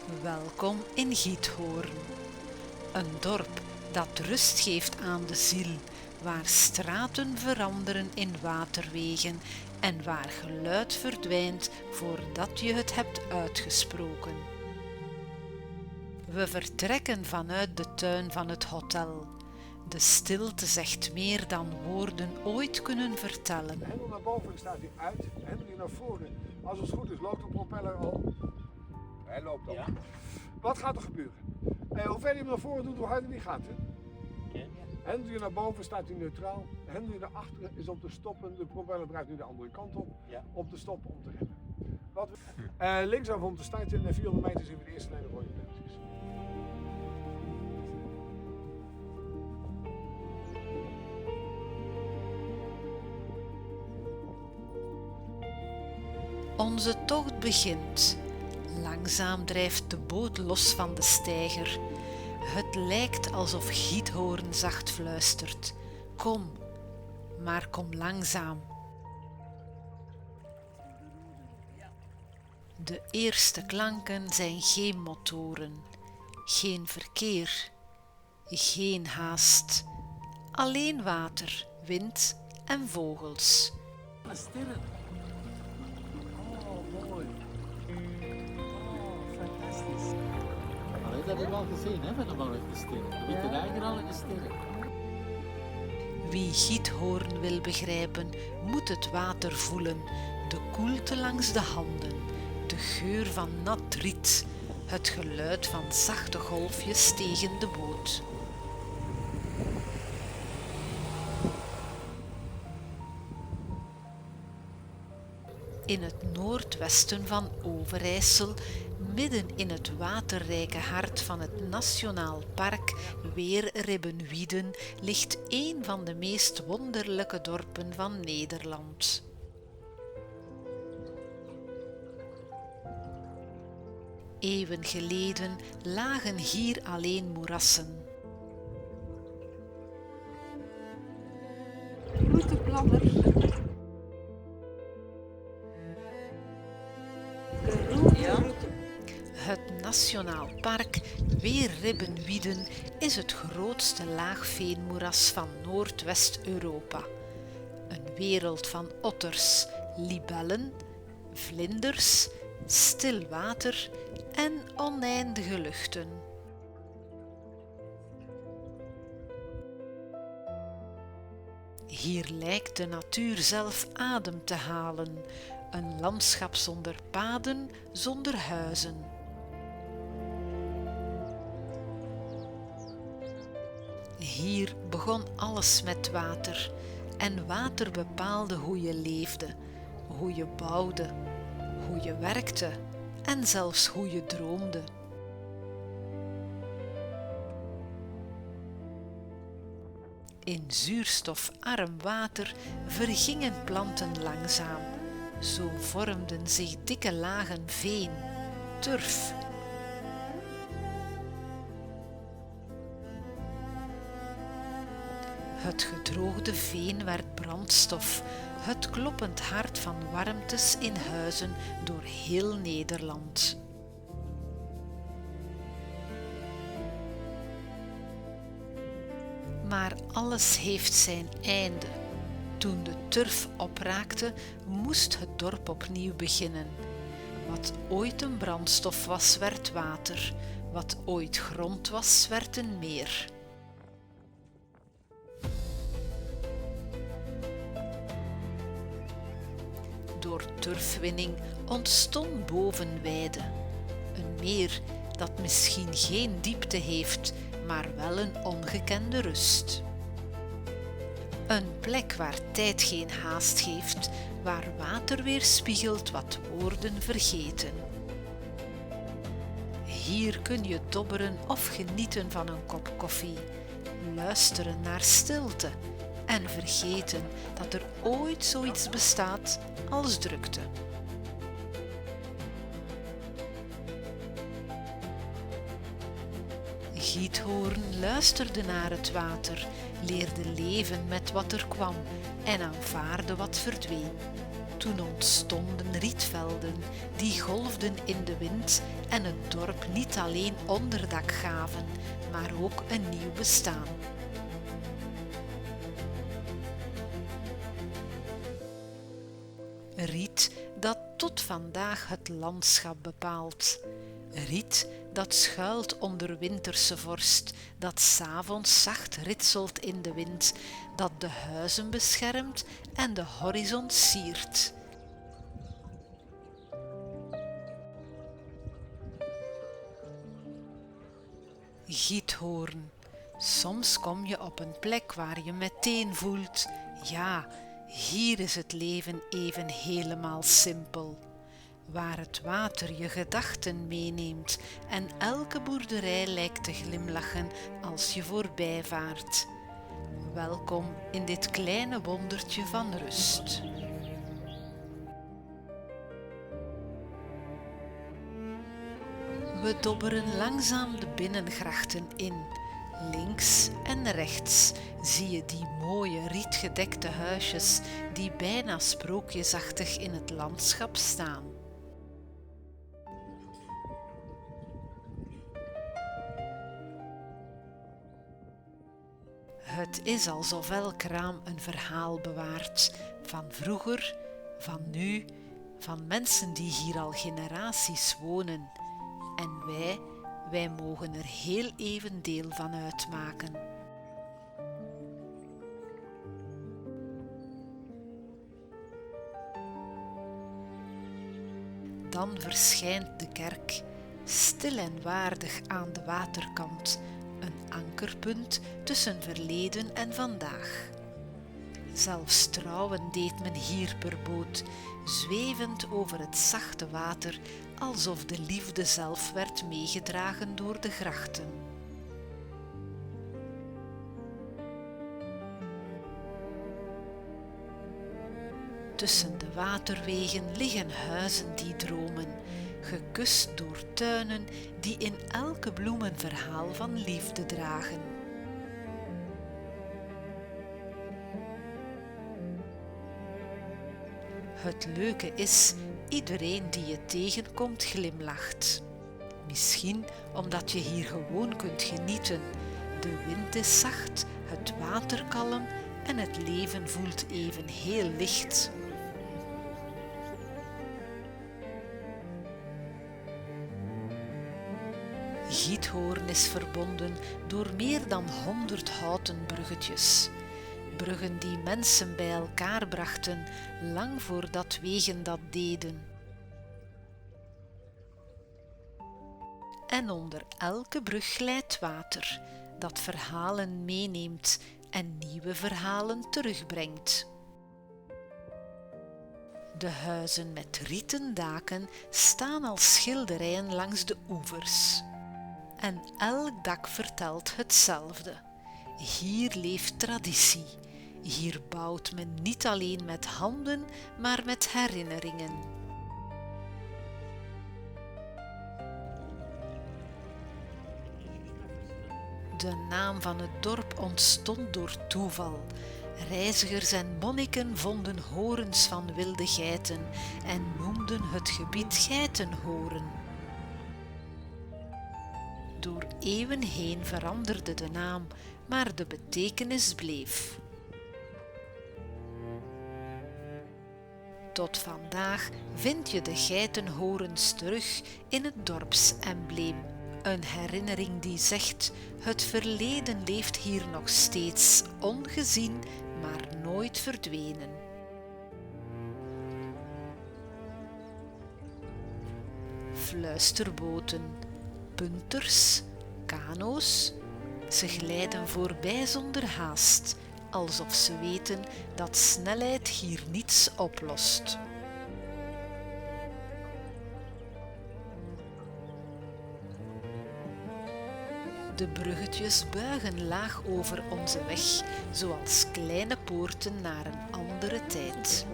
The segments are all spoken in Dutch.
Welkom in Giethoorn, een dorp dat rust geeft aan de ziel, waar straten veranderen in waterwegen en waar geluid verdwijnt voordat je het hebt uitgesproken. We vertrekken vanuit de tuin van het hotel. De stilte zegt meer dan woorden ooit kunnen vertellen. De hendel naar boven staat hij uit, de hendel hier naar voren. Als het goed is, loopt de propeller al. Hij loopt al. Ja. Wat gaat er gebeuren? Hoe verder je hem naar voren doet, hoe harder die gaat. Hè? Okay. Hendel hier naar boven staat hij neutraal. Hendel hier naar achteren is om te stoppen. De propeller draait nu de andere kant op. Ja. Om te stoppen, om te remmen. Linksaf om te starten en 400 meter zien we de eerste lijn rode pijltjes. Onze tocht begint. Langzaam drijft de boot los van de steiger. Het lijkt alsof Giethoorn zacht fluistert. Kom, maar kom langzaam. De eerste klanken zijn geen motoren, geen verkeer, geen haast. Alleen water, wind en vogels. Sterren. Mooi. Fantastisch. Dat heb ik al gezien, hè, met de mannelijke sterren. De witte weigerallige sterren. Wie Giethoorn wil begrijpen, moet het water voelen, de koelte langs de handen, de geur van nat riet, het geluid van zachte golfjes tegen de boot. In het noordwesten van Overijssel, midden in het waterrijke hart van het Nationaal Park Weerribbenwieden, ligt een van de meest wonderlijke dorpen van Nederland. Eeuwen geleden lagen hier alleen moerassen. Routeplanner. Het Nationaal Park Weerribbenwieden is het grootste laagveenmoeras van Noordwest-Europa. Een wereld van otters, libellen, vlinders, stil water en oneindige luchten. Hier lijkt de natuur zelf adem te halen, een landschap zonder paden, zonder huizen. Hier begon alles met water en water bepaalde hoe je leefde, hoe je bouwde, hoe je werkte en zelfs hoe je droomde. In zuurstofarm water vergingen planten langzaam. Zo vormden zich dikke lagen veen, turf. Het gedroogde veen werd brandstof, het kloppend hart van warmtes in huizen door heel Nederland. Maar alles heeft zijn einde. Toen de turf opraakte, moest het dorp opnieuw beginnen. Wat ooit een brandstof was, werd water. Wat ooit grond was, werd een meer. Door turfwinning ontstond Bovenweide, een meer dat misschien geen diepte heeft, maar wel een ongekende rust. Een plek waar tijd geen haast geeft, waar water weerspiegelt wat woorden vergeten. Hier kun je dobberen of genieten van een kop koffie, luisteren naar stilte en vergeten dat er ooit zoiets bestaat als drukte. Giethoorn luisterde naar het water, leerde leven met wat er kwam en aanvaarde wat verdween. Toen ontstonden rietvelden, die golfden in de wind en het dorp niet alleen onderdak gaven, maar ook een nieuw bestaan. Riet dat tot vandaag het landschap bepaalt. Riet dat schuilt onder winterse vorst, dat 's avonds zacht ritselt in de wind, dat de huizen beschermt en de horizon siert. Giethoorn. Soms kom je op een plek waar je meteen voelt, ja, hier is het leven even helemaal simpel. Waar het water je gedachten meeneemt en elke boerderij lijkt te glimlachen als je voorbij vaart. Welkom in dit kleine wondertje van rust. We dobberen langzaam de binnengrachten in. Links en rechts zie je die mooie rietgedekte huisjes die bijna sprookjesachtig in het landschap staan. Het is alsof elk raam een verhaal bewaart, van vroeger, van nu, van mensen die hier al generaties wonen. En wij mogen er heel even deel van uitmaken. Dan verschijnt de kerk, stil en waardig aan de waterkant, een ankerpunt tussen verleden en vandaag. Zelfs trouwen deed men hier per boot, zwevend over het zachte water, alsof de liefde zelf werd meegedragen door de grachten. Tussen de waterwegen liggen huizen die dromen, gekust door tuinen die in elke bloem een verhaal van liefde dragen. Het leuke is, iedereen die je tegenkomt glimlacht. Misschien omdat je hier gewoon kunt genieten. De wind is zacht, het water kalm en het leven voelt even heel licht. Giethoorn is verbonden door meer dan 100 houten bruggetjes. Bruggen die mensen bij elkaar brachten, lang voordat wegen dat deden. En onder elke brug glijdt water, dat verhalen meeneemt en nieuwe verhalen terugbrengt. De huizen met rieten daken staan als schilderijen langs de oevers. En elk dak vertelt hetzelfde. Hier leeft traditie. Hier bouwt men niet alleen met handen, maar met herinneringen. De naam van het dorp ontstond door toeval. Reizigers en monniken vonden horens van wilde geiten en noemden het gebied Geitenhoren. Door eeuwen heen veranderde de naam, maar de betekenis bleef. Tot vandaag vind je de geitenhorens terug in het dorpsembleem. Een herinnering die zegt, het verleden leeft hier nog steeds, ongezien, maar nooit verdwenen. Fluisterboten, punters, kano's, ze glijden voorbij zonder haast, alsof ze weten dat snelheid hier niets oplost. De bruggetjes buigen laag over onze weg, zoals kleine poorten naar een andere tijd.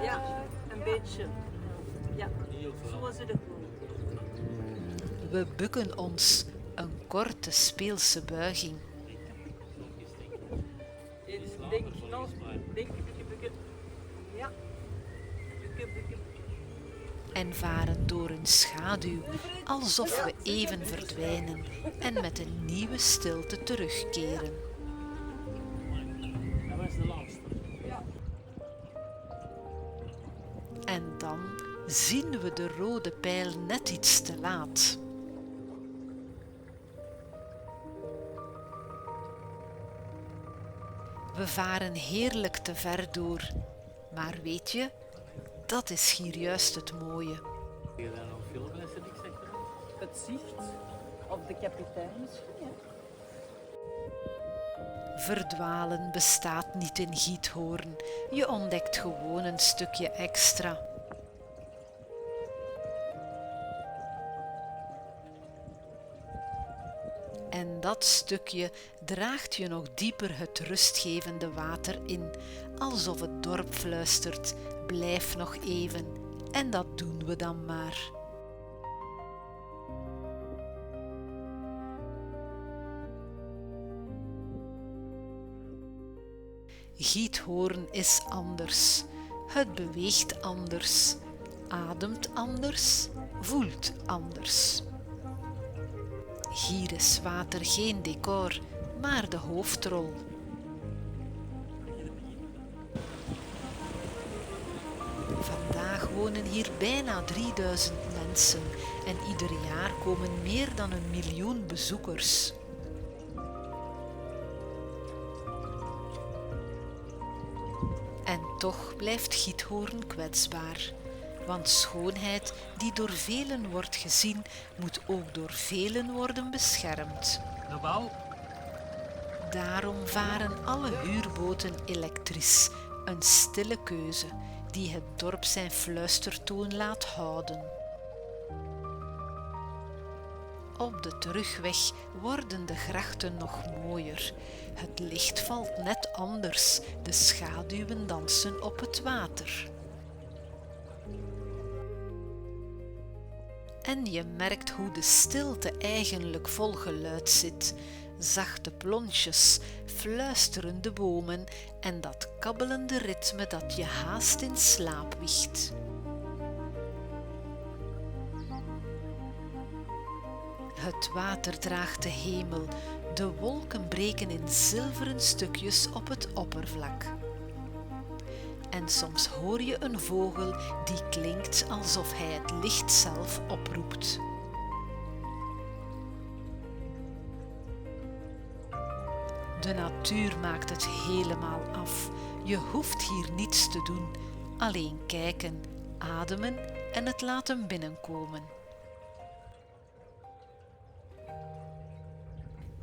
Ja, een beetje. Ja, zo is het ook. We bukken ons, een korte speelse buiging. Denk, een beetje bukken. Ja, en varen door een schaduw, alsof we even verdwijnen en met een nieuwe stilte terugkeren. Dat was de laatste. En dan zien we de rode pijl net iets te laat. We varen heerlijk te ver door, maar weet je, dat is hier juist het mooie. Kun je daar nog filmen als je niks zegt? Het zicht. Of de kapitein misschien, ja. Verdwalen bestaat niet in Giethoorn. Je ontdekt gewoon een stukje extra. En dat stukje draagt je nog dieper het rustgevende water in, alsof het dorp fluistert: blijf nog even. En dat doen we dan maar. Giethoorn is anders. Het beweegt anders, ademt anders, voelt anders. Hier is water geen decor, maar de hoofdrol. Vandaag wonen hier bijna 3000 mensen en ieder jaar komen meer dan 1 miljoen bezoekers. En toch blijft Giethoorn kwetsbaar. Want schoonheid die door velen wordt gezien, moet ook door velen worden beschermd. De bouw. Daarom varen alle huurboten elektrisch, een stille keuze die het dorp zijn fluistertoon laat houden. Op de terugweg worden de grachten nog mooier. Het licht valt net anders, de schaduwen dansen op het water. En je merkt hoe de stilte eigenlijk vol geluid zit. Zachte plonsjes, fluisterende bomen en dat kabbelende ritme dat je haast in slaap wiegt. Het water draagt de hemel, de wolken breken in zilveren stukjes op het oppervlak. En soms hoor je een vogel die klinkt alsof hij het licht zelf oproept. De natuur maakt het helemaal af. Je hoeft hier niets te doen, alleen kijken, ademen en het laten binnenkomen.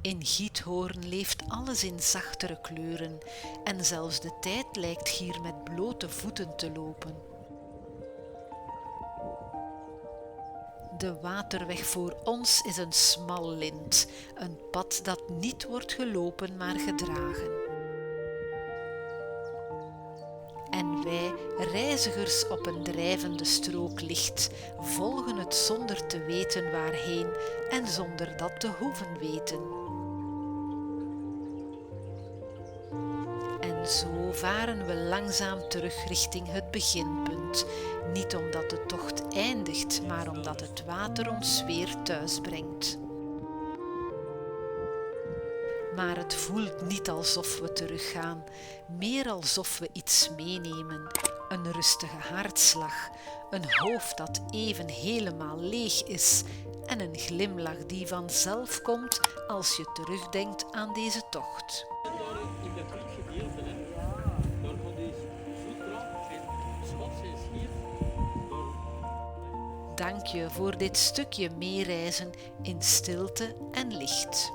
In Giethoorn leeft alles in zachtere kleuren en zelfs de tijd lijkt hier met blote voeten te lopen. De waterweg voor ons is een smal lint, een pad dat niet wordt gelopen maar gedragen. En wij, reizigers op een drijvende strook licht, volgen het zonder te weten waarheen en zonder dat te hoeven weten. En zo varen we langzaam terug richting het beginpunt. Niet omdat de tocht eindigt, maar omdat het water ons weer thuis brengt. Maar het voelt niet alsof we teruggaan, meer alsof we iets meenemen. Een rustige hartslag, een hoofd dat even helemaal leeg is en een glimlach die vanzelf komt als je terugdenkt aan deze tocht. In dat gedeelte, hè. Door van deze Soetra en Schots en Schier. Dank je voor dit stukje meereizen in stilte en licht.